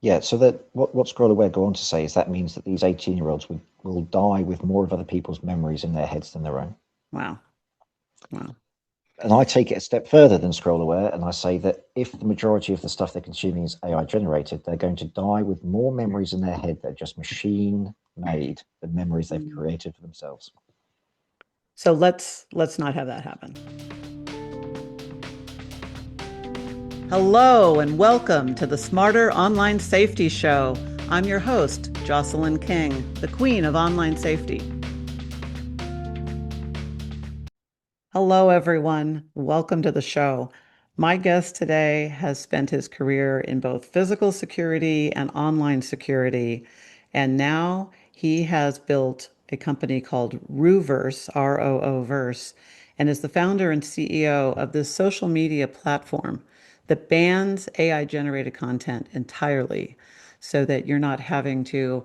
Yeah, so that what Scroll Aware go on to say is that means that these 18-year-olds will die with more of other people's memories in their heads than their own. Wow. Wow. And I take it a step further than Scroll Aware, and I say that if the majority of the stuff they're consuming is AI generated, they're going to die with more memories in their head that are just machine made than memories they've created for themselves. So let's not have that happen. Hello and welcome to the Smarter Online Safety Show. I'm your host, Jocelyn King, the Queen of Online Safety. Hello, everyone. Welcome to the show. My guest today has spent his career in both physical security and online security, and now he has built a company called RooVerse, ROO-verse, and is the founder and CEO of this social media platform that bans AI-generated content entirely so that you're not having to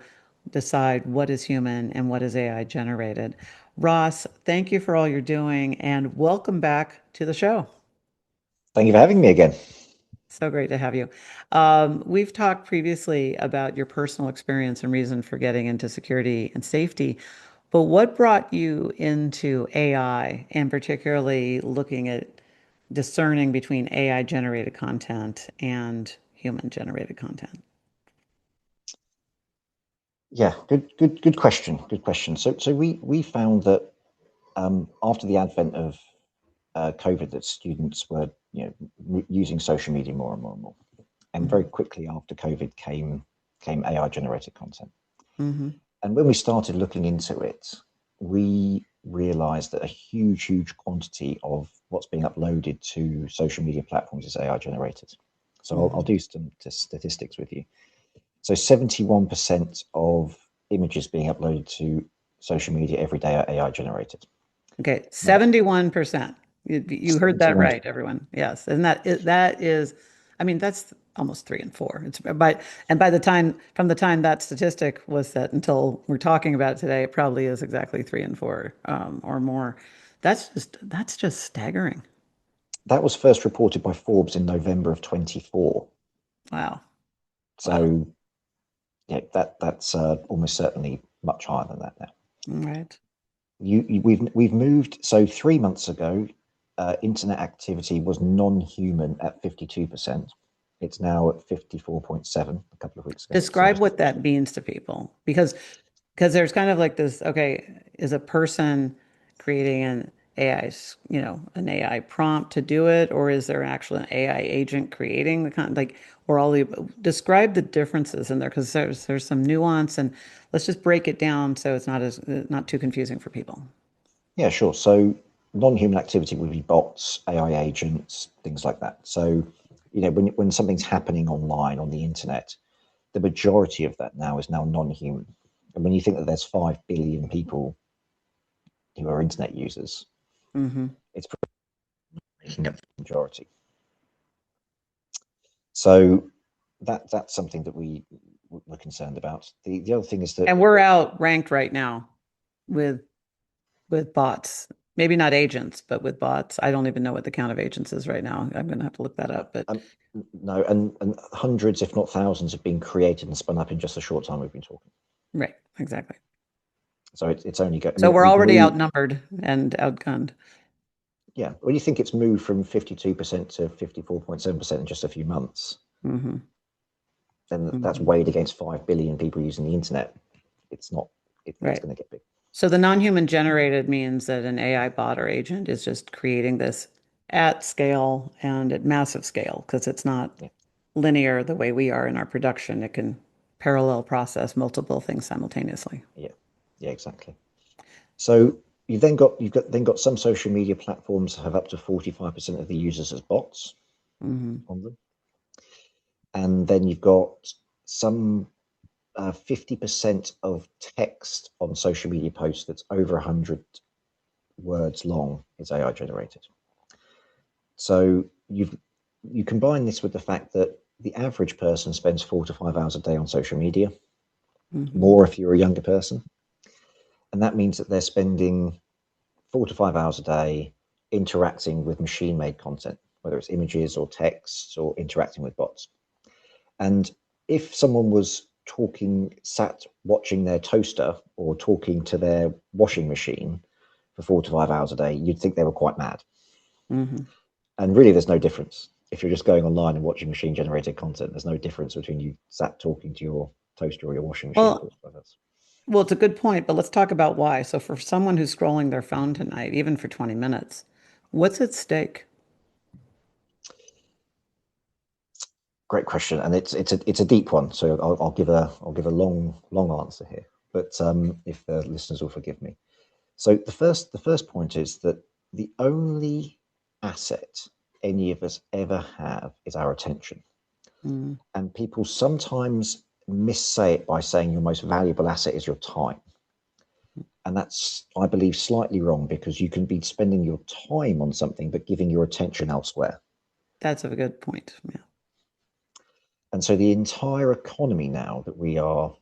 decide what is human and what is AI generated. Ross, thank you for all you're doing and welcome back to the show. Thank you for having me again. So great to have you. We've talked previously about your personal experience and reason for getting into security and safety, but what brought you into AI and particularly looking at discerning between AI generated content and human generated content? Yeah, good question. Good question. So we found that after the advent of COVID, that students were using social media more and more and more, and very quickly after COVID came AI generated content. Mm-hmm. And when we started looking into it, we realized that a huge quantity of what's being uploaded to social media platforms is AI generated. So I'll do some statistics with you. So 71% of images being uploaded to social media every day are AI generated. Okay, Now, 71%. You heard that 71, right, everyone. Yes, and that is, I mean, that's almost 3 in 4. It's by the time from the time that statistic was set until we're talking about it today, it probably is exactly 3 in 4 or more. That's just staggering. that was first reported by Forbes in November of 24. Wow, wow. So yeah, that's almost certainly much higher than that now. All right. We've moved. So 3 months ago, internet activity was non-human at 52%. It's now at 54.7 a couple of weeks ago. So Describe just what that means to people because there's kind of like this, okay, is a person creating an AI prompt to do it, or is there actually an AI agent creating the content, like, or all the, describe the differences in there because there's some nuance and let's just break it down so it's not too confusing for people. yeah, sure. So non-human activity would be bots, AI agents, things like that. So when something's happening online on the internet, the majority of that now is now non-human. And when you think that there's 5 billion people who are internet users, Mm-hmm. it's making up the majority. So that's something that we're concerned about. The other thing is that And we're outranked right now with bots. Maybe not agents, but with bots. I don't even know what the count of agents is right now. I'm going to have to look that up. But um, no, and hundreds, if not thousands, have been created and spun up in just a short time we've been talking. right, exactly. So it's only go. I So mean, we're we've already moved. outnumbered and outgunned. Yeah, when you think it's moved from 52% to 54.7% in just a few months, Hmm. then that's Hmm. weighed against 5 billion people using the internet. It's not. It's Right. going to get big. So the non-human generated means that an AI bot or agent is just creating this at scale and at massive scale because it's not Yeah, linear the way we are in our production. It can parallel process multiple things simultaneously. yeah, yeah, exactly. So you've got some social media platforms have up to 45% of the users as bots Hmm. on them, and then you've got some 50% of text on social media posts that's over 100 words long is AI generated. So you combine this with the fact that the average person spends 4 to 5 hours a day on social media, Hmm. more if you're a younger person, and that means that they're spending 4 to 5 hours a day interacting with machine-made content, whether it's images or texts or interacting with bots. And if someone was talking, sat watching their toaster or talking to their washing machine for 4 to 5 hours a day, you'd think they were quite mad. Hmm. And really, there's no difference. If you're just going online and watching machine generated content, there's no difference between you sat talking to your toaster or your washing machine for Well, 4 to 5 hours. well, it's a good point, but let's talk about why. So for someone who's scrolling their phone tonight, even for 20 minutes, what's at stake? Great question, and it's a deep one. So I'll give a long answer here, but if the listeners will forgive me. So the first point is that the only asset any of us ever have is our attention. Mm, And people sometimes missay it by saying your most valuable asset is your time. And that's, I believe, slightly wrong because you can be spending your time on something but giving your attention elsewhere. that's a good point. Yeah. And so the entire economy now that we are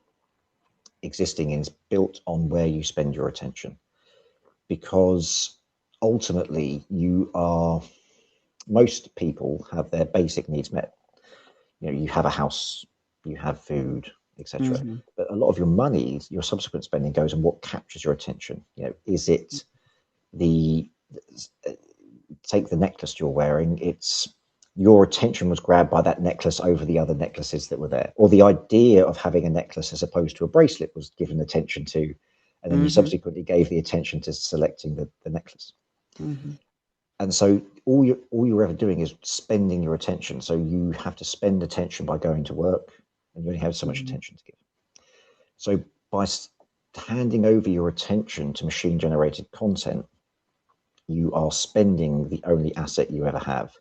existing in is built on where you spend your attention because ultimately most people have their basic needs met. You have a house, you have food, etc. Hmm. But a lot of your money, your subsequent spending goes on what captures your attention. Is it the take the necklace you're wearing? It's your attention was grabbed by that necklace over the other necklaces that were there, or the idea of having a necklace as opposed to a bracelet was given attention to, and then you Hmm. subsequently gave the attention to selecting the necklace. Hmm. And so all you're ever doing is spending your attention. So you have to spend attention by going to work, and you only have so much Hmm. attention to give. So by handing over your attention to machine generated content, you are spending the only asset you ever have.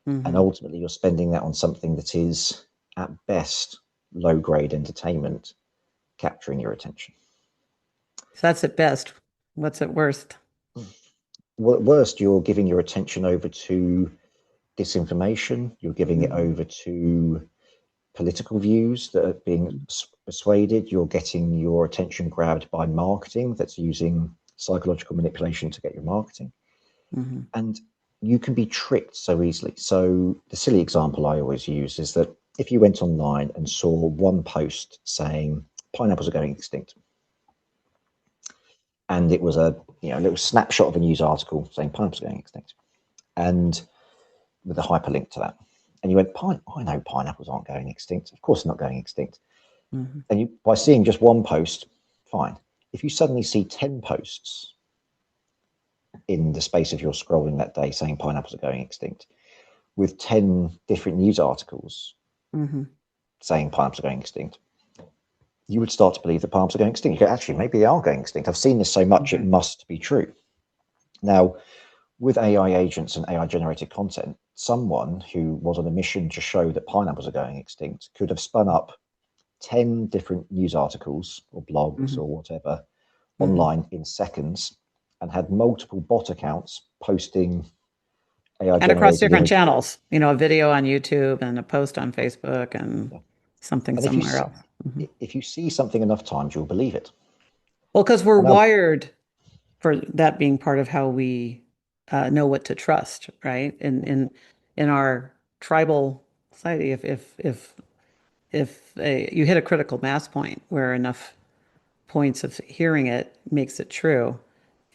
And Hmm. ultimately, you're spending that on something that is, at best, low grade entertainment, capturing your attention. So that's at best. What's at worst? Well, at worst, you're giving your attention over to disinformation, you're giving it Hmm. over to political views that are being persuaded, you're getting your attention grabbed by marketing that's using psychological manipulation to get your marketing. Hmm. And you can be tricked so easily. So the silly example I always use is that if you went online and saw one post saying pineapples are going extinct, and it was a little snapshot of a news article saying pineapples are going extinct, and with a hyperlink to that, and you went, I know pineapples aren't going extinct. Of course, they're not going extinct. Hmm. And you, by seeing just one post, fine. If you suddenly see 10 posts in the space of your scrolling that day saying pineapples are going extinct, with 10 different news articles Hmm. saying pineapples are going extinct, you would start to believe that pineapples are going extinct. You go, actually, maybe they are going extinct. I've seen this so much, it Right. must be true. Now, with AI agents and AI generated content, someone who was on a mission to show that pineapples are going extinct could have spun up 10 different news articles or blogs Hmm. or whatever Hmm. online in seconds and had multiple bot accounts posting AI And across generated different image. channels, a video on YouTube and a post on Facebook and Yeah. something And if you somewhere else. Hmm. if you see something enough times, you'll believe it. Well, because we're And now, wired for that being part of how we know what to trust, right? In our tribal society, if you hit a critical mass point where enough points of hearing it makes it true,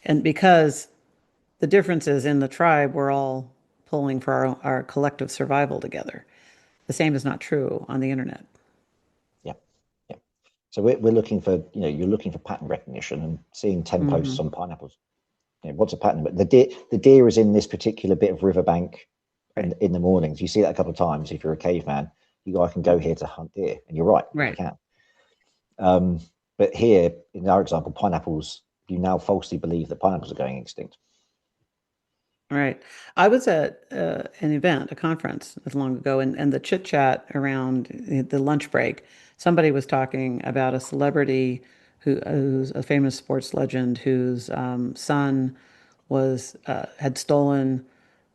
and because the difference is in the tribe, we're all pulling for our collective survival together. The same is not true on the internet. yeah, yeah. So we're looking for, you're looking for pattern recognition and seeing 10 posts Hmm. on pineapples. What's a pattern? But the deer is in this particular bit of riverbank Right. in the mornings. You see that a couple of times. If you're a caveman, you go, I can go here to hunt deer. And you're right, you Right. can. Um, but here, in our example, pineapples, you now falsely believe that pineapples are going extinct. Right. I was at an event, a conference not long ago, and the chit chat around the lunch break, somebody was talking about a celebrity who's a famous sports legend whose son was had stolen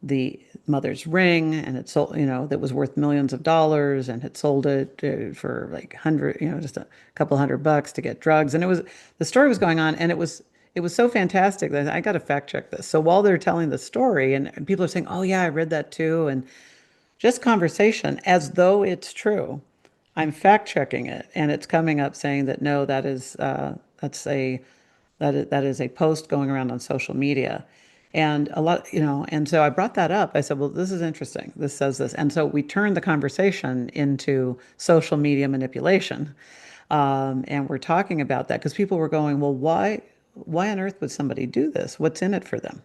the mother's ring and had sold, that was worth millions of dollars and had sold it for like hundred, just a couple $100 to get drugs. And the story was going on and it was so fantastic that I got to fact check this. So while they're telling the story and people are saying, oh yeah, I read that too. And just conversation as though it's true. I'm fact checking it, and it's coming up saying that no, that's a that is a post going around on social media. And a lot, and so I brought that up. I said, well, this is interesting. This says this. And so we turned the conversation into social media manipulation. And we're talking about that because people were going, well, why on earth would somebody do this? What's in it for them?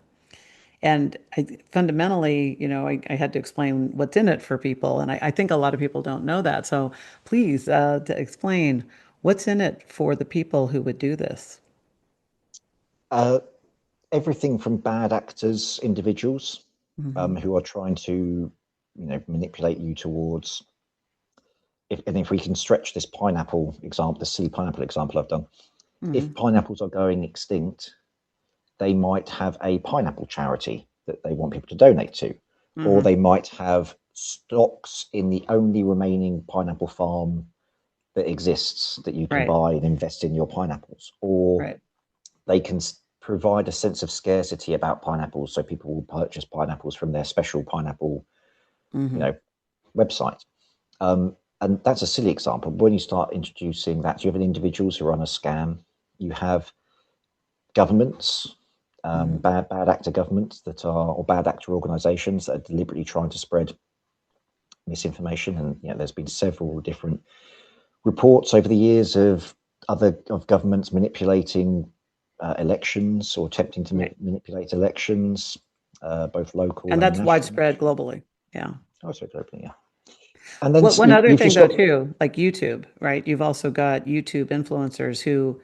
And fundamentally, I had to explain what's in it for people. And I think a lot of people don't know that. So please, to explain what's in it for the people who would do this. Uh, Everything from bad actors, individuals Hmm. who are trying to, manipulate you towards. If we can stretch this pineapple example, the silly pineapple example I've done, if Hmm. pineapples are going extinct, they might have a pineapple charity that they want people to donate to, or Hmm. they might have stocks in the only remaining pineapple farm that exists that you can Right, buy and invest in your pineapples, or right. they can provide a sense of scarcity about pineapples, so people will purchase pineapples from their special pineapple, you Hmm. know, website. And that's a silly example. When you start introducing that, you have individuals who run a scam. You have governments, Hmm. bad actor governments that are, or bad actor organisations that are deliberately trying to spread misinformation. And there's been several different reports over the years of governments manipulating elections or attempting to Right. manipulate elections, both local And and that's national. widespread globally. Yeah. Oh, sorry, globally, yeah. And then Well, one you, other you've thing just though got too, like YouTube, right? You've also got YouTube influencers who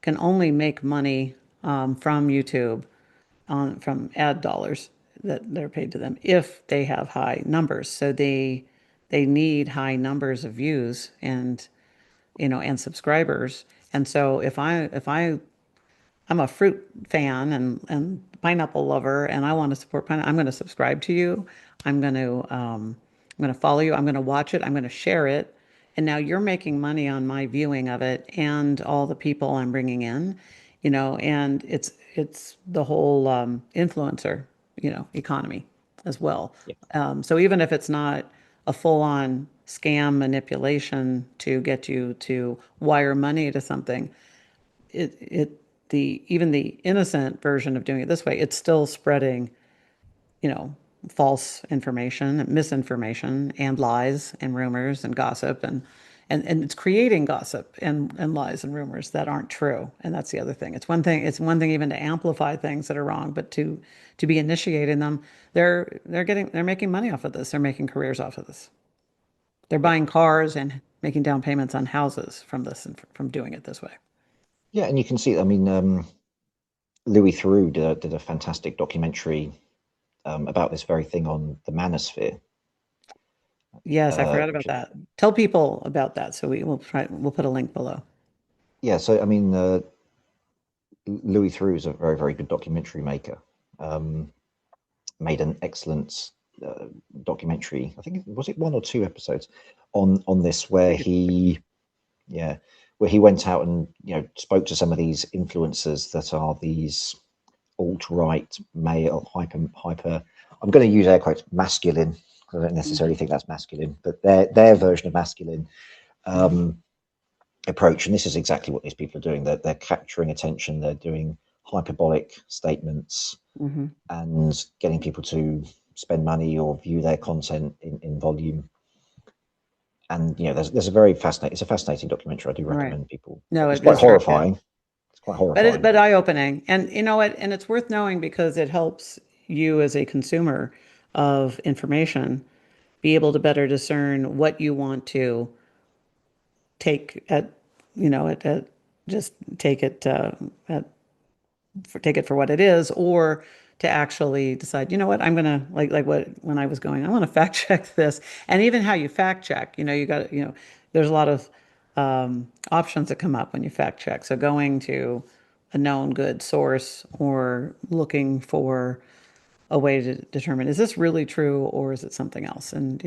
can only make money from YouTube from ad dollars that they're paid to them if they have high numbers. So they need high numbers of views and subscribers. And so I'm a fruit fan and pineapple lover, and I want to support pineapple. I'm going to subscribe to you. I'm going to follow you. I'm going to watch it. I'm going to share it. And now you're making money on my viewing of it and all the people I'm bringing in, and it's the whole influencer, economy as well. yeah, So even if it's not a full-on scam manipulation to get you to wire money to something, it the even the innocent version of doing it this way, it's still spreading, you know, false information, misinformation, and lies and rumors and gossip and it's creating gossip and lies and rumors that aren't true. And that's the other thing. It's one thing even to amplify things that are wrong, but to be initiating them, they're making money off of this. They're making careers off of this. They're yeah, buying cars and making down payments on houses from this and from doing it this way. yeah. And you can see, I mean, Louis Theroux did a fantastic documentary about this very thing on the manosphere. Yes, I forgot about Which, that. Tell people about that. So we'll put a link below. yeah, so I mean, Louis Theroux is a very, very good documentary maker. Um, Made an excellent uh, documentary. I think was it one or two episodes on this I where think it's yeah, where he went out and spoke to some of these influencers that are these alt right male hyper. I'm going to use air quotes masculine. I don't necessarily Mhm. think that's masculine, but their version of masculine Mhm. um, approach. And this is exactly what these people are doing. They're capturing attention. They're doing hyperbolic statements Mhm. and getting people to spend money or view their content in volume. And there's a very fascinating. It's a fascinating documentary. I do Right. recommend people. No, It's it quite is very good. horrifying. It's quite But horrifying, but eye-opening. And you know what? And it's worth knowing because it helps you as a consumer of information be able to better discern what you want to take at, just take it at take it for what it is, or to actually decide, you know what, I'm gonna like what when I was going, I want to fact check this, and even how you fact check, you got there's a lot of options that come up when you fact check. So going to a known good source or looking for a way to determine is this really true or is it something else, and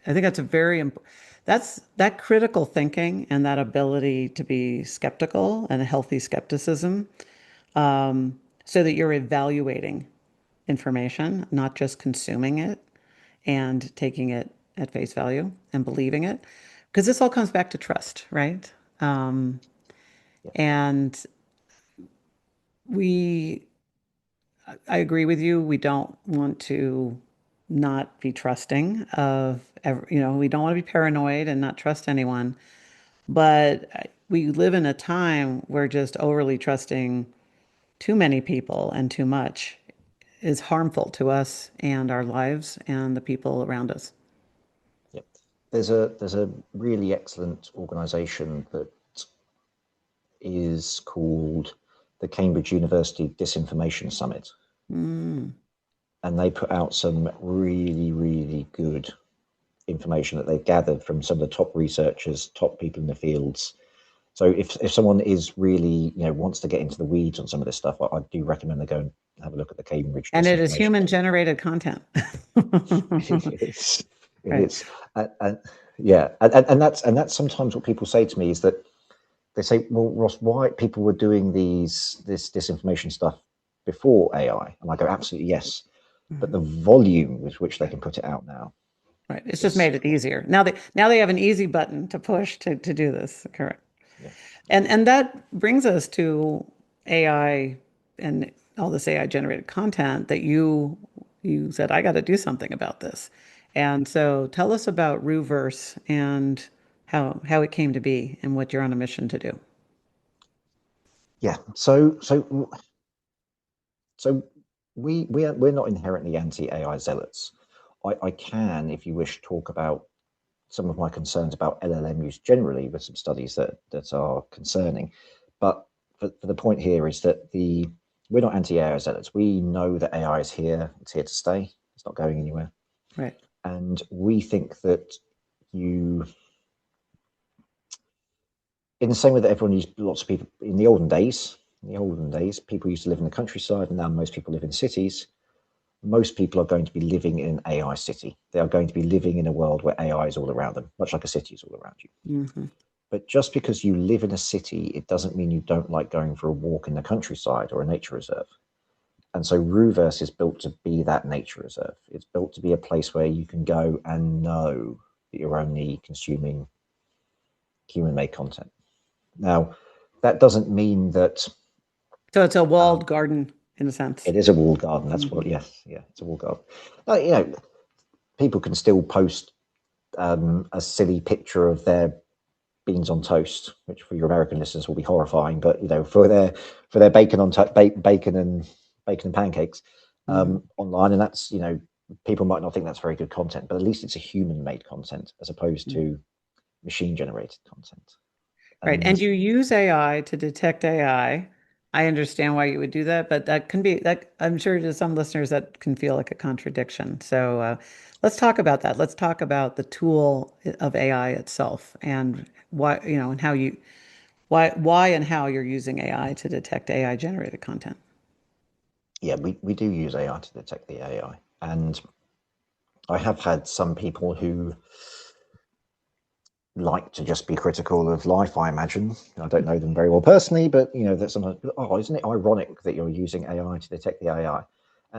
I think that's a very that's that critical thinking and that ability to be skeptical and a healthy skepticism, so that you're evaluating information, not just consuming it and taking it at face value and believing it. because this all comes back to trust, right? Um, Yeah, and we, I agree with you. We don't want to not be trusting we don't want to be paranoid and not trust anyone. But we live in a time where just overly trusting too many people and too much is harmful to us and our lives and the people around us. yeah. There's a really excellent organisation that is called the Cambridge University Disinformation Summit, Mm. and they put out some really, really good information that they've gathered from some of the top researchers, top people in the fields. So if someone is really, wants to get into the weeds on some of this stuff, I do recommend they go and have a look at the Cambridge And it is Disinformation human Summit. generated content. It is, it Right. is, and yeah, and that's sometimes what people say to me is that they say, well, Ross, why people were doing this disinformation stuff before AI? And I go, absolutely yes, but the Mhm. volume with which they Right. can put it out now Right. It's just is made it easier. Now they have an easy button to push to do this. Correct. yeah, And that brings us to AI and all this AI generated content that you said, I got to do something about this. And so tell us about RooVerse and how it came to be and what you're on a mission to do. yeah. So we're not inherently anti AI zealots. I can, if you wish, talk about some of my concerns about LLM use generally with some studies that are concerning. But for the point here is that we're not anti-AI zealots. We know that AI is here. It's here to stay. It's not going anywhere. Right. And we think that you, in the same way that everyone used, lots of people in the olden days, people used to live in the countryside, and now most people live in cities. Most people are going to be living in an AI city. They are going to be living in a world where AI is all around them, much like a city is all around you. Hmm. But just because you live in a city, it doesn't mean you don't like going for a walk in the countryside or a nature reserve. And so RooVerse is built to be that nature reserve. It's built to be a place where you can go and know that you're only consuming human made content. Now, that doesn't mean that So it's a um, walled garden in a sense. it is a walled garden. That's Hmm. what, yes, yeah, it's a walled garden. Now, people can still post a silly picture of their beans on toast, which for your American listeners will be horrifying, but for their bacon and pancakes Hmm. online, and that's people might not think that's very good content, but at least it's a human made content as opposed to machine generated content. Right. And And you use AI to detect AI. I understand why you would do that, but that can be that I'm sure to some listeners that can feel like a contradiction. So let's talk about that. Let's talk about the tool of AI itself and why, and how you why and how you're using AI to detect AI generated content. yeah, we do use AI to detect the AI, and I have had some people who like to just be critical of life. I imagine I don't know them very well personally, but that sometimes, oh, isn't it ironic that you're using AI to detect the AI?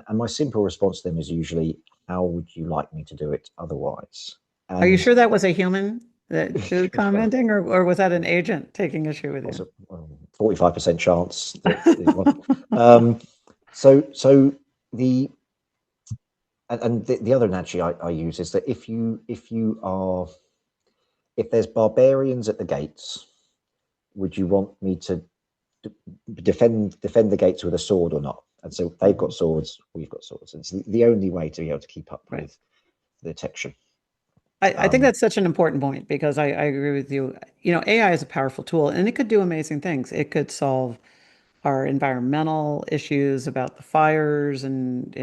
And my simple response to them is usually, how would you like me to do it otherwise? Are you And sure that was a human that who well, commenting, or was that an agent taking issue with what's you? a 45% chance that it was. Um, so the and the other analogy I use is that if there's barbarians at the gates, would you want me to defend the gates with a sword or not? And so they've got Mhm. swords, we've got swords. It's the only way to be able to keep up Right. with the detection. I think Um, that's such an important point because I agree with you. AI is a powerful tool and it could do amazing things. It could solve our environmental issues about the fires and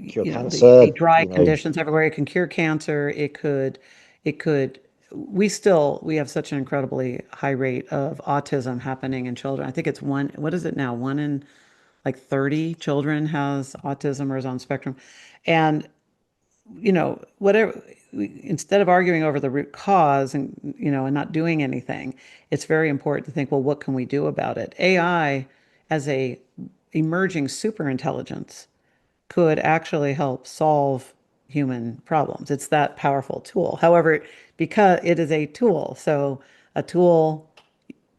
Cure the cancer, dry conditions everywhere. It can cure cancer. It could we have such an incredibly high rate of autism happening in children. I think it's what is it now? One in like 30 children has autism or is on spectrum. And whatever, instead of arguing over the root cause and not doing anything, it's very important to think, well, what can we do about it? AI as a emerging super intelligence could actually help solve human problems. It's that powerful tool. However, because it is a tool, so a tool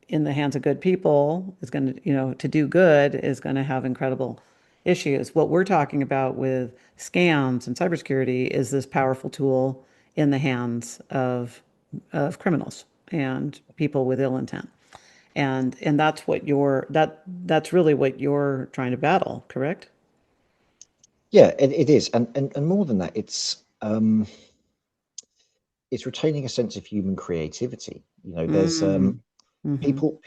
in the hands of good people is going to, to do good is going to have incredible issues. What we're talking about with scams and cybersecurity is this powerful tool in the hands of criminals and people with ill intent. And that's what that's really what you're trying to battle, correct? Yeah, it is, and more than that, it's retaining a sense of human creativity. You know, there's Mm. Hmm. people.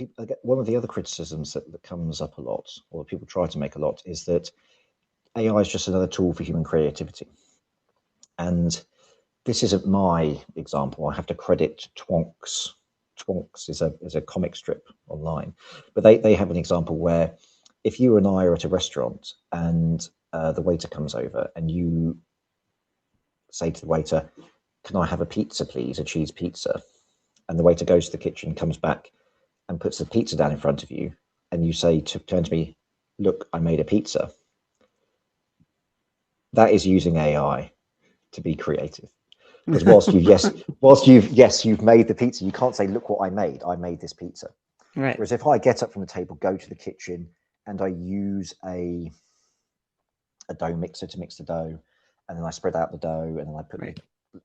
One of the other criticisms that comes up a lot, or people try to make a lot, is that AI is just another tool for human creativity. And this isn't my example. I have to credit Twonks. Twonks is a comic strip online, but they have an example where if you and I are at a restaurant and the waiter comes over and you say to the waiter, "Can I have a pizza, please? A cheese pizza?" And the waiter goes to the kitchen, comes back, and puts the pizza down in front of you, and you say, turn to me, "Look, I made a pizza." That is using AI to be creative. Because whilst you've made the pizza, you can't say, "Look what I made. I made this pizza." Right, Whereas if I get up from the table, go to the kitchen, and I use a dough mixer to mix the dough, and then I spread out the dough, and then right.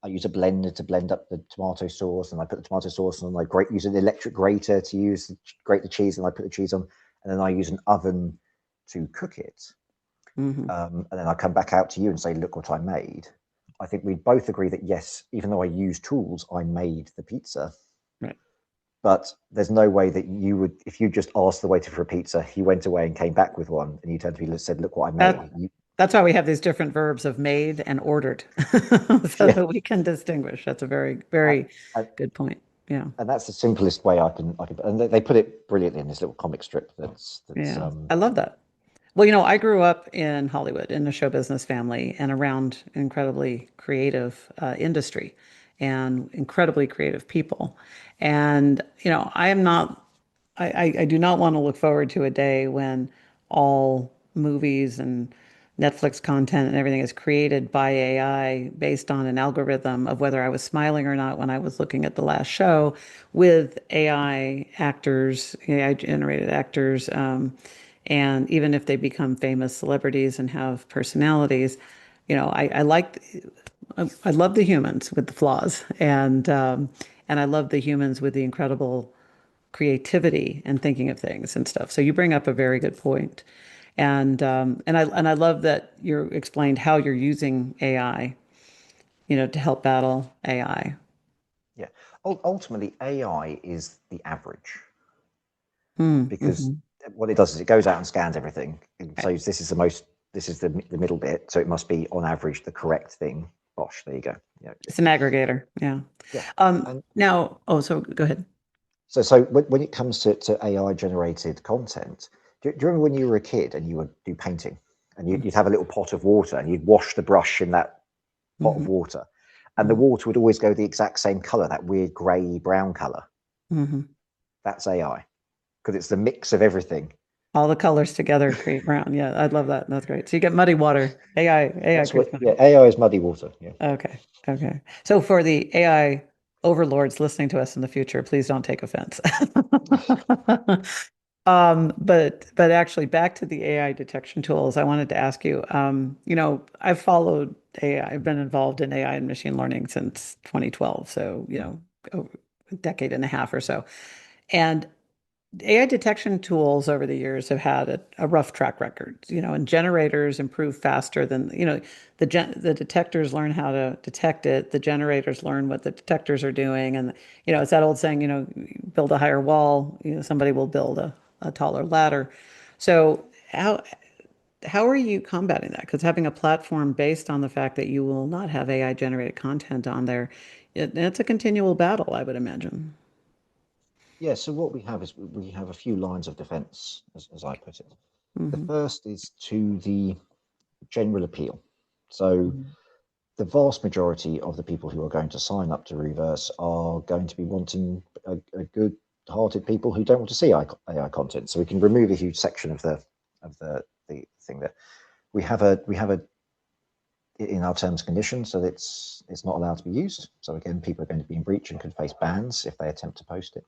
I use a blender to blend up the tomato sauce, and I put the tomato sauce on. Use an electric grater to grate the cheese, and I put the cheese on, and then I use an oven to cook it. Hmm. And then I come back out to you and say, "Look what I made." I think we both agree that yes, even though I used tools, I made the pizza. Right. But there's no way that you would, if you just asked the waiter for a pizza, he went away and came back with one, and you turned to me and said, "Look what I That made." that's why we have these different verbs of made and ordered, so Yeah, that we can distinguish. That's a very, and, very good point. Yeah. and that's the simplest way I can, and they put it brilliantly in this little comic strip. That's Yeah. I love that. Well, I grew up in Hollywood in a show business family and around incredibly creative industry and incredibly creative people. And, I am not, I do not want to look forward to a day when all movies and Netflix content and everything is created by AI based on an algorithm of whether I was smiling or not when I was looking at the last show with AI actors, AI generated actors. And even if they become famous celebrities and have personalities, I like, I love the humans with the flaws, and I love the humans with the incredible creativity and thinking of things and stuff. So you bring up a very good point, and I love that you explained how you're using AI, to help battle AI. Yeah. Ultimately, AI is the average because Mm-hmm. what it does is it goes out and scans everything. Right. So this is the middle bit. So it must be on average the correct thing. Bosh, there you go. Yeah, It's an aggregator. Yeah. yeah. And Now, oh, so go ahead. so when it comes to AI generated content, do you remember when you were a kid and you would do painting and you'd have a little pot of water and you'd wash the brush in that pot Mm-hmm. of water, and the water would always go the exact same color, that weird grey brown color? Mm-hmm. That's AI because it's the mix of everything. All the colors together create brown. Yeah, I love that. That's great. So you get muddy water. AI That's creates what, muddy. yeah, AI is muddy water. Yeah. Okay. Okay. So for the AI overlords listening to us in the future, please don't take offense. But actually back to the AI detection tools, I wanted to ask you, I've followed AI, I've been involved in AI and machine learning since 2012, so, a decade and a half or so. And AI detection tools over the years have had a rough track record, and generators improve faster than, the detectors learn how to detect it. The generators learn what the detectors are doing. And, it's that old saying, build a higher wall, somebody will build a taller ladder. So how are you combating that? Because having a platform based on the fact that you will not have AI generated content on there, it's a continual battle, I would imagine. Yeah. So what we have is we have a few lines of defense, as I put it. The Hmm. first is to the general appeal. So Hmm. the vast majority of the people who are going to sign up to RooVerse are going to be wanting a good-hearted people who don't want to see AI content. So we can remove a huge section of the thing there. We have a in our terms and conditions that it's not allowed to be used. So again, people are going to be in breach and could face bans if they attempt to post it.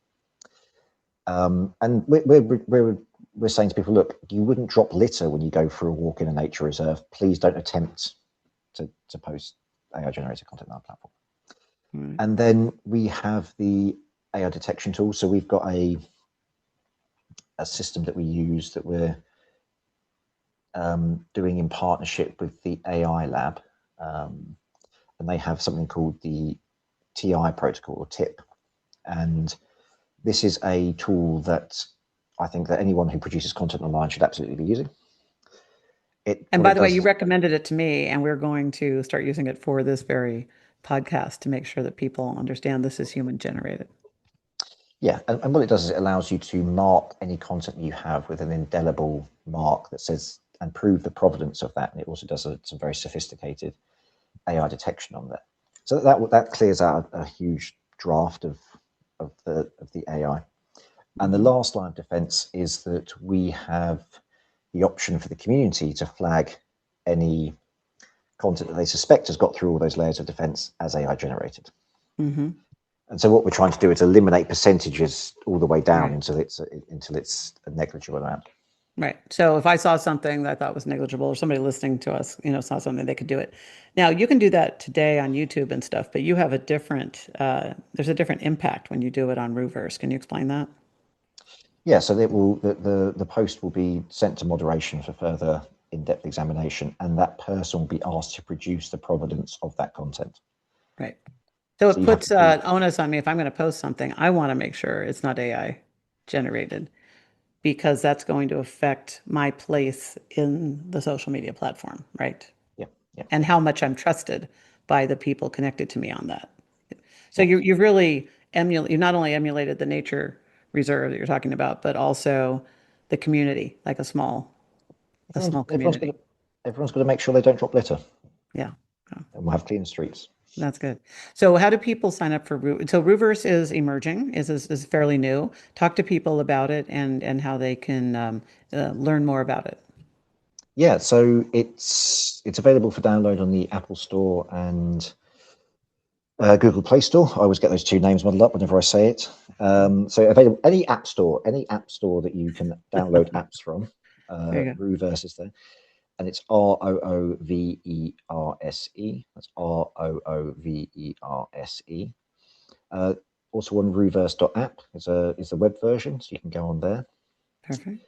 And we're saying to people, look, you wouldn't drop litter when you go for a walk in a nature reserve. Please don't attempt to post AI generated content on our platform. Right. And then we have the AI detection tool. So we've got a system that we use that we're doing in partnership with the AI lab. And they have something called the TI protocol, or TIP. And this is a tool that I think that anyone who produces content online should absolutely be using. And by the way, you recommended it to me, and we're going to start using it for this very podcast to make sure that people understand this is human generated. Yeah, and what it does is it allows you to mark any content you have with an indelible mark that says, and prove the provenance of that. And it also does some very sophisticated AI detection on that. So that clears out a huge draft of the AI. And the last line of defense is that we have the option for the community to flag any content that they suspect has got through all those layers of defense as AI generated. Mm-hmm. And so what we're trying to do is eliminate percentages all the way down Right. until it's a negligible amount. Right. So if I saw something that I thought was negligible, or somebody listening to us, saw something, they could do it. Now you can do that today on YouTube and stuff, but you have a different, there's a different impact when you do it on RooVerse. Can you explain that? Yeah, so the post will be sent to moderation for further in-depth examination, and that person will be asked to produce the provenance of that content. Right. So So it you have puts to prove. onus on me if I'm going to post something. I want to make sure it's not AI generated because that's going to affect my place in the social media platform, right? Yeah, yeah, And how much I'm trusted by the people connected to me on that. So yeah. you've really you not only emulated the nature reserve that you're talking about, but also the community, like a Everyone's small everyone's got community. to everyone's got to make sure they don't drop litter, Yeah. Oh, and we'll have clean streets. that's good. So how do people sign up for So RooVerse is emerging, is fairly new. Talk to people about it and how they can learn more about it. Yeah, so it's available for download on the Apple Store and Google Play Store. I always get those two names muddled up whenever I say it. So available any app store that you can download apps from. There you go. RooVerse is there, and it's RooVerse. That's RooVerse. Uh, Also on RooVerse.app is the web version, so you can go on there. Perfect.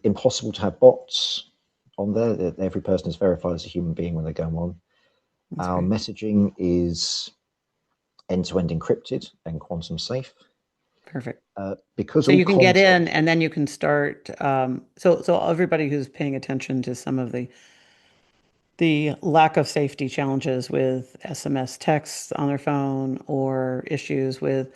Impossible to have bots on there. Every person is verified as a human being when they go on. That's Our great. messaging is end-to-end encrypted and quantum safe. Perfect. Because So all you can get in content, and then you can start. So everybody who's paying attention to some of the lack of safety challenges with SMS texts on their phone or issues with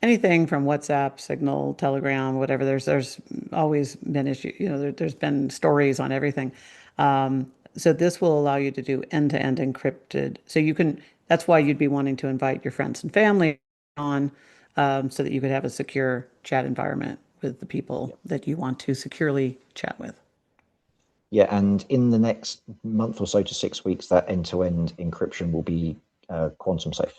anything from WhatsApp, Signal, Telegram, whatever. There's always been issue. There's been stories on everything. So this will allow you to do end-to-end encrypted. So you can. That's why you'd be wanting to invite your friends and family on, so that you could have a secure chat environment with the people yeah, that you want to securely chat with. yeah, and in the next month or so to 6 weeks, that end-to-end encryption will be quantum safe,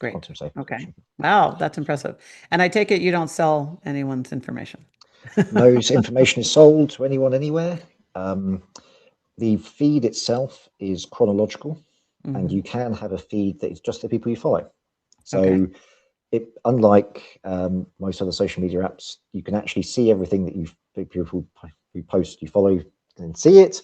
Great. quantum safe Okay. encryption. Wow, that's impressive. And I take it you don't sell anyone's information. No information is sold to anyone anywhere. Um, the feed itself is chronological, and Hmm. you can have a feed that is just the people you follow. Okay. So unlike most other social media apps, you can actually see everything that people who post, you follow, and see it.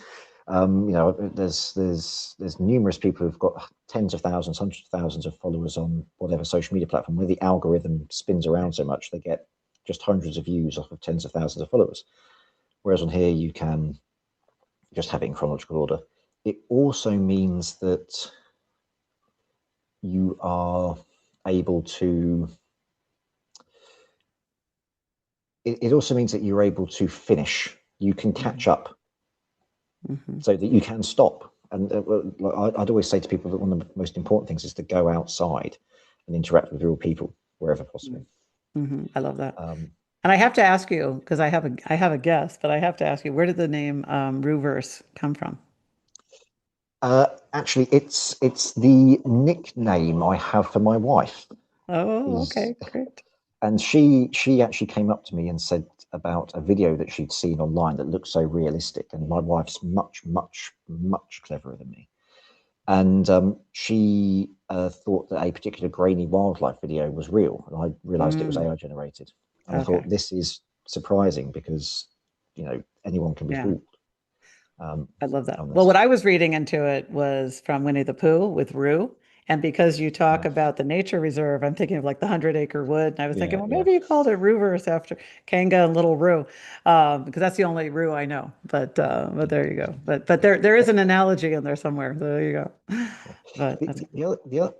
There's numerous people who've got tens of thousands, hundreds of thousands of followers on whatever social media platform. Where the algorithm spins around so much, they get just hundreds of views off of tens of thousands of followers. Whereas on here, you can just have it in chronological order. It also means that you are able to it also means that you're able to finish. You can catch up Mm-hmm. so that you can stop. And I'd always say to people that one of the most important things is to go outside and interact with real people wherever possible. Hmm. I love that. Um, And I have to ask you, because I have a guess, but I have to ask you, where did the name RooVerse come from? Actually, it's the nickname I have for my wife. Oh, Is okay, great. and she actually came up to me and said about a video that she'd seen online that looked so realistic. And my wife's much cleverer than me. And she thought that a particular grainy wildlife video was real, and I realised it was Mm, AI generated. And I okay, thought this is surprising because anyone can be yeah. fooled um, I love that. on Well, this. what I was reading into it was from Winnie the Pooh with Roo. And because you talk Uh, about the nature reserve, I'm thinking of like the 100 Acre Wood. And I was thinking, yeah, well, yeah, maybe you called it RooVerse after Kanga and Little Roo, because that's the only Roo I know. But there you go. But there is yeah. an analogy in there somewhere. So there you go. But The, that's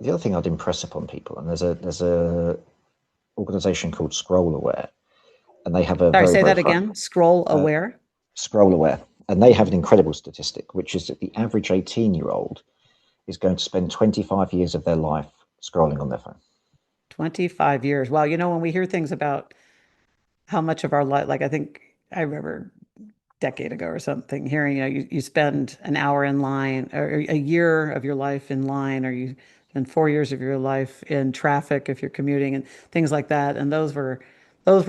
the other thing I'd impress upon people, and there's a organization called Scroll Aware, and they have a sorry, very say very that front again. Scroll uh, aware. Scroll Aware, and they have Mhm. an incredible statistic, which is that the average 18-year-old is going to spend 25 years of their life scrolling on their phone. 25 years. Wow, when we hear things about how much of our life, like I think I remember decade ago or something, hearing, you spend an hour in line or a year of your life in line, or you spend 4 years of your life in traffic if you're commuting and things like that. And those were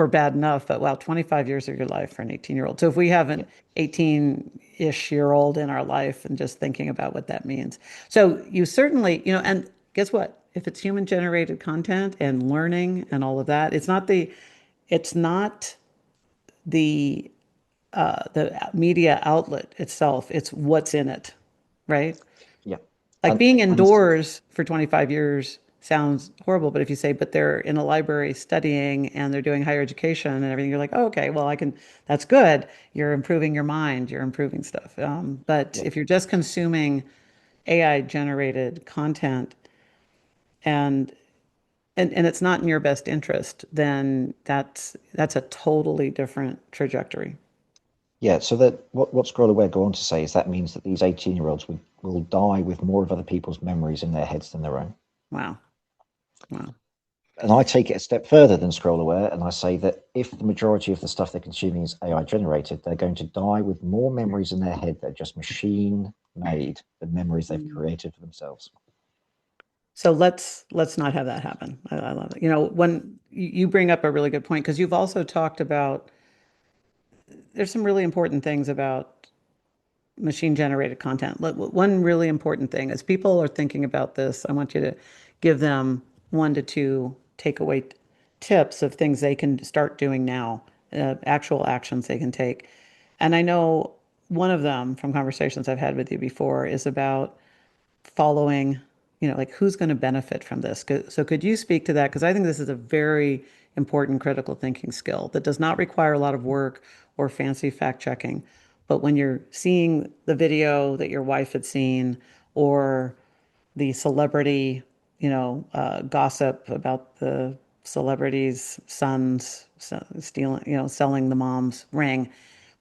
bad enough, but wow, 25 years of your life for an 18-year-old. So if we have Yeah, an 18-ish year old in our life and just thinking about what that means. So you certainly, and guess what? If it's human generated content and learning and all of that, it's not the media outlet itself. It's what's in it, right? yeah, Like and being and indoors for 25 years sounds horrible, but if you say, but they're in a library studying and they're doing higher education and everything, you're like, oh, okay, well, that's good. You're improving your mind, you're improving stuff. But yeah, if you're just consuming AI generated content and and it's not in your best interest, then that's a totally different trajectory. yeah. So that what Scroll Aware go on to say is that means that these 18-year-olds will die with more of other people's memories in their heads than their own. Wow. Wow. And I take it a step further than Scroll Aware, and I say that if the majority of the stuff they're consuming is AI generated, they're going to die with more memories in their head that are just machine made than memories they've created for themselves. So let's not have that happen. I love it. When you bring up a really good point, because you've also talked about there's some really important things about machine generated content. One really important thing as people are thinking about this, I want you to give them 1 to 2 takeaway tips of things they can start doing now, actual actions they can take. And I know one of them from conversations I've had with you before is about following, like who's going to benefit from this. So could you speak to that? Because I think this is a very important critical thinking skill that does not require a lot of work or fancy fact checking. But when you're seeing the video that your wife had seen or the celebrity, gossip about the celebrity's sons stealing, selling the mom's ring,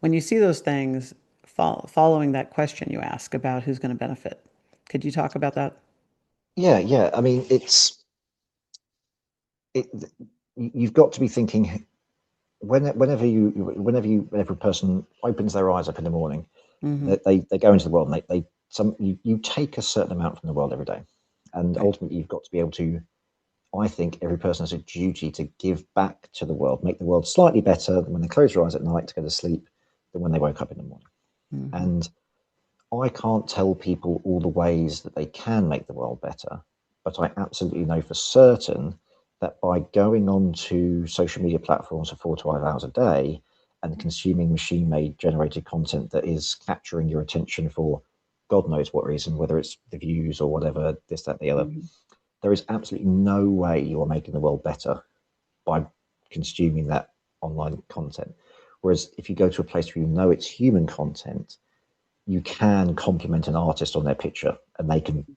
when you see those things, following that question you ask about who's going to benefit, could you talk about that? Yeah, yeah. I mean, it. You've got to be thinking whenever a person opens their eyes up in the morning, Hmm. they go into the world and you take a certain amount from the world every day, and Right. ultimately you've got to be able to. I think every person has a duty to give back to the world, make the world slightly better when they close their eyes at night to go to sleep than when they woke up in the morning. Hmm. And I can't tell people all the ways that they can make the world better, but I absolutely know for certain that by going on to social media platforms for 4 to 5 hours a day and consuming machine made generated content that is capturing your attention for God knows what reason, whether it's the views or whatever, this, that, the other, Hmm. there is absolutely no way you are making the world better by consuming that online content. Whereas if you go to a place where you know it's human content, you can compliment an artist on their picture and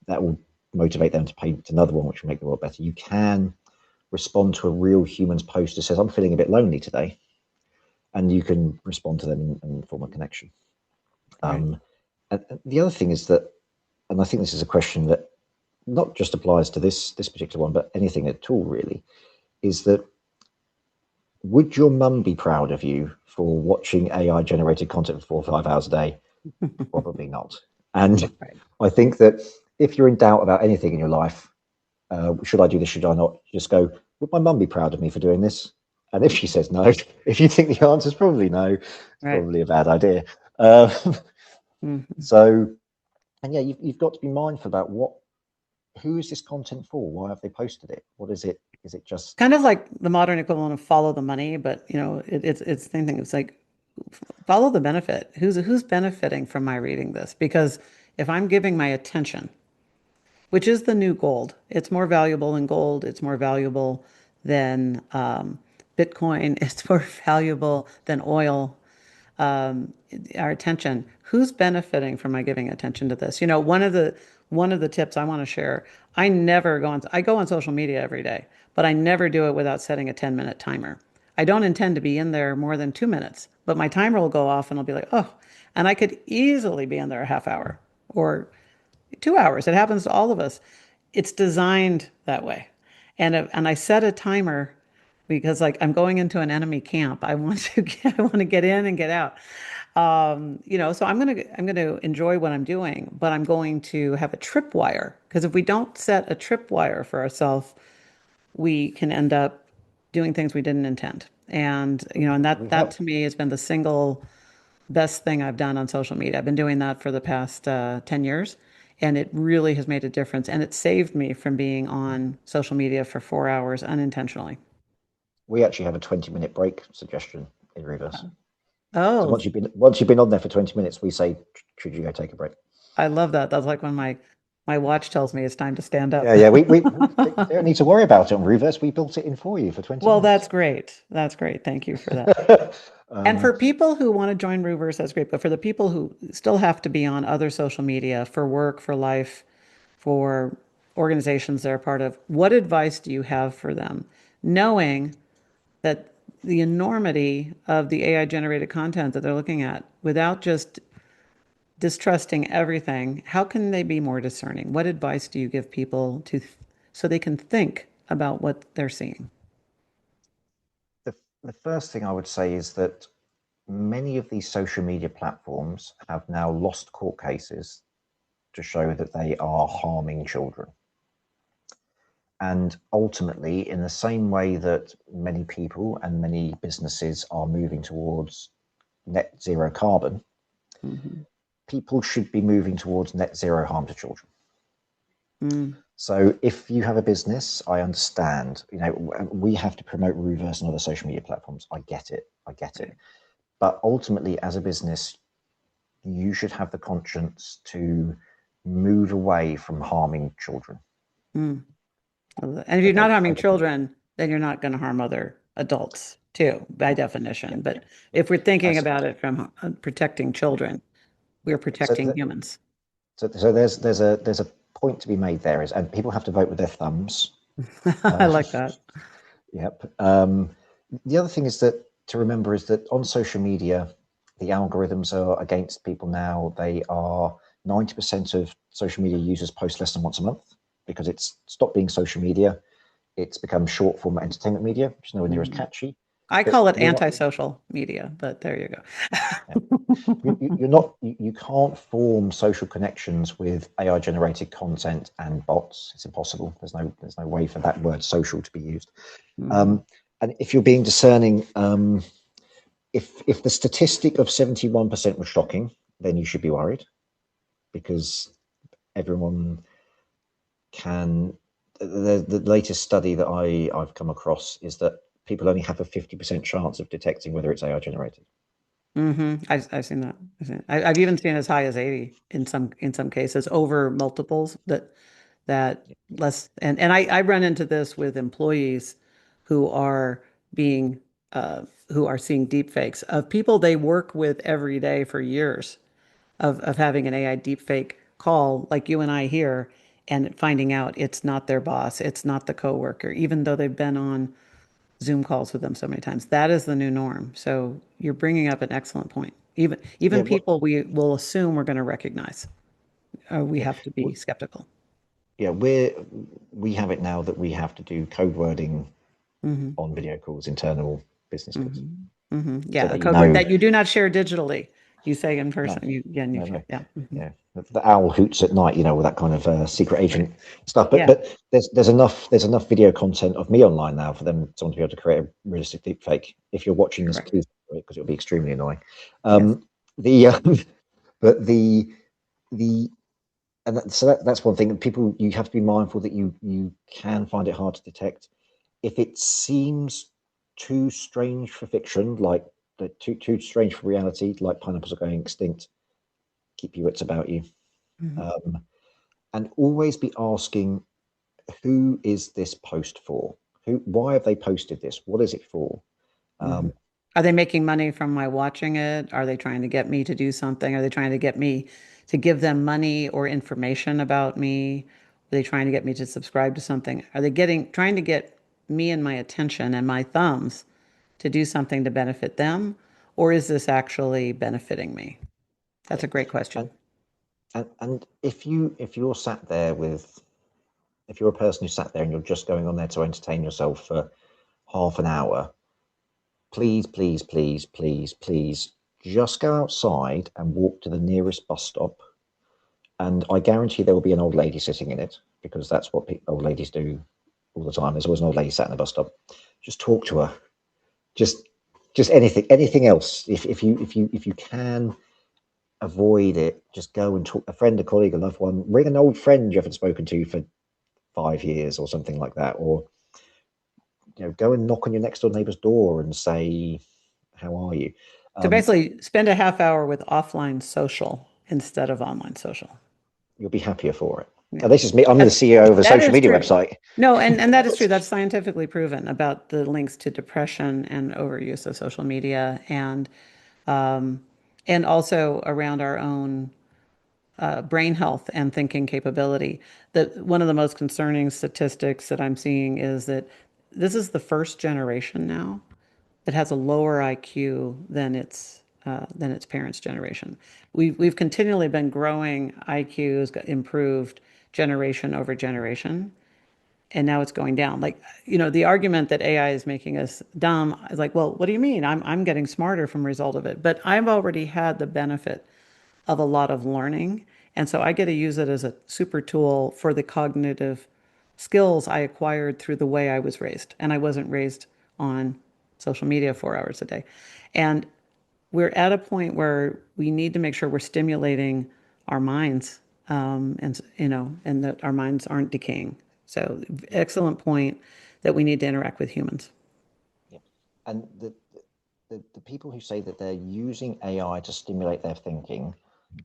that will motivate them to paint another one which will make the world better. You can respond to a real human's post that says I'm feeling a bit lonely today, and you can respond to them and form a connection. Right. And the other thing is that, and I think this is a question that not just applies to this particular one but anything at all really, is that would your mum be proud of you for watching AI generated content for 4 or 5 hours a day? Probably not. And Right. I think that if you're in doubt about anything in your life, should I do this? Should I not? Just go, would my mum be proud of me for doing this? And if she says no, if you think the answer is probably no, it's Right. probably a bad idea. Uh, Hmm. so, and yeah, you've got to be mindful about who is this content for? Why have they posted it? What is it? Is it just Kind of like the modern equivalent of follow the money, but it's the same thing. It's like follow the benefit. Who's benefiting from my reading this? Because if I'm giving my attention, which is the new gold, it's more valuable than gold. It's more valuable than Bitcoin. It's more valuable than oil. um, our attention. Who's benefiting from my giving attention to this? One of the tips I want to share. I go on social media every day, but I never do it without setting a 10-minute timer. I don't intend to be in there more than 2 minutes, but my timer will go off and I'll be like, oh, and I could easily be in there a half hour or 2 hours. It happens to all of us. It's designed that way. And I set a timer because like I'm going into an enemy camp. I want to get in and get out. So I'm gonna enjoy what I'm doing, but I'm going to have a tripwire because if we don't set a tripwire for ourselves, we can end up doing things we didn't intend. And that we that have to me has been the single best thing I've done on social media. I've been doing that for the past 10 years, and it really has made a difference. And it saved me from being on social media for 4 hours unintentionally. we actually have a 20-minute break suggestion in RooVerse. So Oh, once you've been on there for 20 minutes, we say, should you go take a break? I love that. That's like when my watch tells me it's time to stand Yeah, up. yeah. They don't need to worry about it on RooVerse. We built it in for you for 20 Well, that's minutes. great. That's great. Thank you for that. And um, for people who want to join RooVerse, that's great. But for the people who still have to be on other social media for work, for life, for organizations they're a part of, what advice do you have for them? Knowing that the enormity of the AI generated content that they're looking at, without just distrusting everything, how can they be more discerning? What advice do you give people so they can think about what they're seeing? the, the first thing I would say is that many of these social media platforms have now lost court cases to show that they are harming children. And ultimately, in the same way that many people and many businesses are moving towards net zero carbon, Hmm. people should be moving towards net zero harm to children. Mm, So if you have a business, I understand, we have to promote RooVerse and other social media platforms. I get it. I get it. right. But ultimately, as a business, you should have the conscience to move away from harming children. Mm. And if So you're not they, harming so they children, then you're not going to harm other adults too, by yeah, definition. yeah, But yeah. if we're thinking That's, about it from protecting yeah. children, we're So, protecting th- humans. so there's a point to be made there is, and people have to vote with their thumbs. I Uh, like that. Yep. The other thing is that to remember is that on social media, the algorithms are against people now. They are 90% of social media users post less than once a month because it's stopped being social media. It's become short form entertainment media, which is nowhere near as Mhm. catchy. I But call it you're not, antisocial media, but there you yeah, go. you're not, you can't form social connections with AI generated content and bots. It's impossible. There's no way for that word social to be used. Mhm. Um, and if you're being discerning, if the statistic of 71% was shocking, then you should be worried because everyone can. The latest study that I've come across is that people only have a 50% chance of detecting whether it's AI generated. I've seen that. I've even seen as high as 80 in some cases over multiples that less and I run into this with employees who are being who are seeing deep fakes of people they work with every day for years of having an AI deep fake call like you and I here and finding out it's not their boss, it's not the coworker, even though they've been on Zoom calls with them so many times. That is the new norm. So you're bringing up an excellent point. Even Yeah, people we will assume we're going to recognize, we yeah, have to be skeptical. yeah. We have it now that we have to do code wording Hmm. on video calls, internal business calls, Hmm. so Yeah, a that code word that you do not share digitally. You say in No, person, you again, you no, feel, no. yeah. Mhm. Yeah, the owl hoots at night, with that kind of secret Right. agent stuff. But Yeah, there's enough video content of me online now for someone to be able to create a realistic deepfake. If you're watching this, correct. please do it because it'll be extremely annoying. Yes. The but the that's one thing that people you have to be mindful that you can find it hard to detect if it seems too strange for fiction, like too strange for reality, like pineapples are going extinct. Keep your wits about you, Mhm. um, and always be asking, who is this post for? Why have they posted this? What is it for? Mhm. Um, Are they making money from my watching it? Are they trying to get me to do something? Are they trying to get me to give them money or information about me? Are they trying to get me to subscribe to something? Are they trying to get me and my attention and my thumbs to do something to benefit them? Or is this actually benefiting me? That's yeah, a great question. and and if you're sat there with if you're a person who sat there and you're just going on there to entertain yourself for half an hour, please, please, please, please, please, just go outside and walk to the nearest bus stop. And I guarantee there will be an old lady sitting in it because that's what old ladies do all the time. There's always an old lady sat in the bus stop. Just talk to her. Just just anything else. If you can avoid it, just go and talk a friend, a colleague, a loved one, ring an old friend you haven't spoken to for 5 years or something like that, or go and knock on your next door neighbor's door and say, "How are you?" So Um, basically, spend a half hour with offline social instead of online social. you'll be happier for it. Yeah. And this is me. I'm the That CEO of a that social is media true. website. No, and that is true. That's scientifically proven about the links to depression and overuse of social media um, and also around our own brain health and thinking capability. That one of the most concerning statistics that I'm seeing is that this is the first generation now that has a lower IQ than its parents' generation. We've continually been growing IQs, improved generation over generation, and now it's going down. Like, the argument that AI is making us dumb is like, well, what do you mean? I'm getting smarter from a result of it, but I've already had the benefit of a lot of learning, and so I get to use it as a super tool for the cognitive skills I acquired through the way I was raised, and I wasn't raised on social media 4 hours a day, and we're at a point where we need to make sure we're stimulating our minds, and that our minds aren't decaying. So, excellent point that we need to interact with humans. Yeah. And the people who say that they're using AI to stimulate their thinking,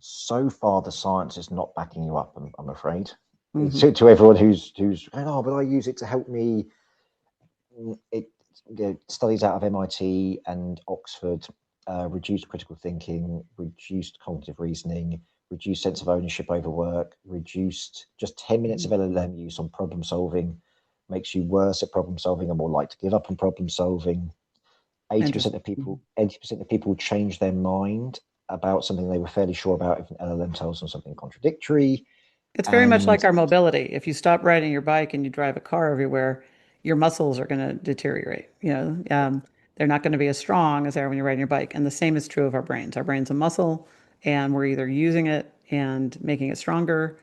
so far the science is not backing you up. I'm afraid. Hmm. To everyone who's oh, but I use it to help me. It studies out of MIT and Oxford reduced critical thinking, reduced cognitive reasoning, reduced sense of ownership over work, reduced just 10 minutes of LLM use on problem solving, makes you worse at problem solving and more likely to give up on problem solving. 80% Interesting. of people, 80% of people change their mind about something they were fairly sure about if an LLM tells them something contradictory. It's very much And like our mobility. If you stop riding your bike and you drive a car everywhere, your muscles are going to deteriorate. They're not going to be as strong as they are when you're riding your bike. And the same is true of our brains. Our brain's a muscle, and we're either using it and making it stronger.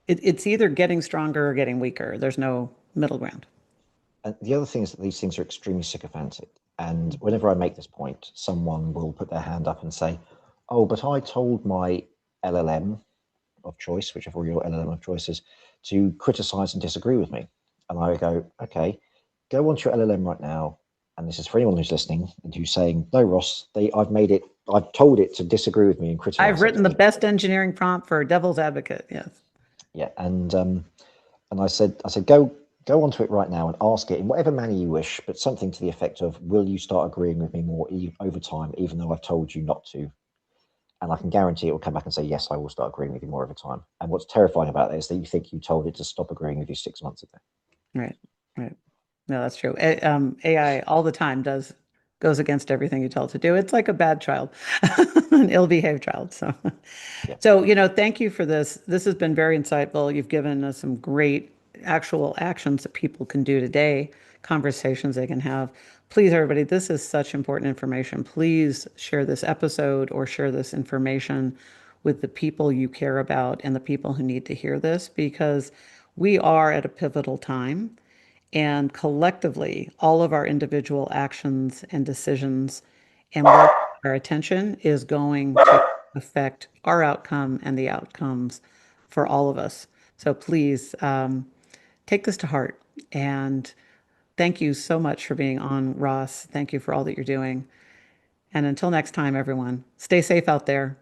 It's either getting stronger or getting weaker. There's no middle ground. And the other thing is that these things are extremely sycophantic. And whenever I make this point, someone will put their hand up and say, "Oh, but I told my LLM of choice, whichever your LLM of choice is, to criticize and disagree with me." And I go, "Okay, go onto your LLM right now." And this is for anyone who's listening and who's saying, "No, Ross, I've told it to disagree with me and I've criticize written the something." best engineering prompt for a devil's advocate. Yes. Yeah, and I said, go onto it right now and ask it in whatever manner you wish, but something to the effect of, "Will you start agreeing with me more over time, even though I've told you not to?" And I can guarantee it will come back and say, "Yes, I will start agreeing with you more over time." And what's terrifying about that is that you think you told it to stop agreeing with you 6 months ago. Right. Right. No, that's true. AI all the time goes against everything you tell it to do. It's like a bad child, an ill-behaved child. So, Yeah, so thank you for this. This has been very insightful. You've given us some great actual actions that people can do today conversations they can have. Please, everybody, this is such important information. Please share this episode or share this information with the people you care about and the people who need to hear this because we are at a pivotal time. And collectively, all of our individual actions and decisions and where our attention is going to affect our outcome and the outcomes for all of us. So please take this to heart. And thank you so much for being on, Ross. Thank you for all that you're doing. And until next time, everyone, stay safe out there.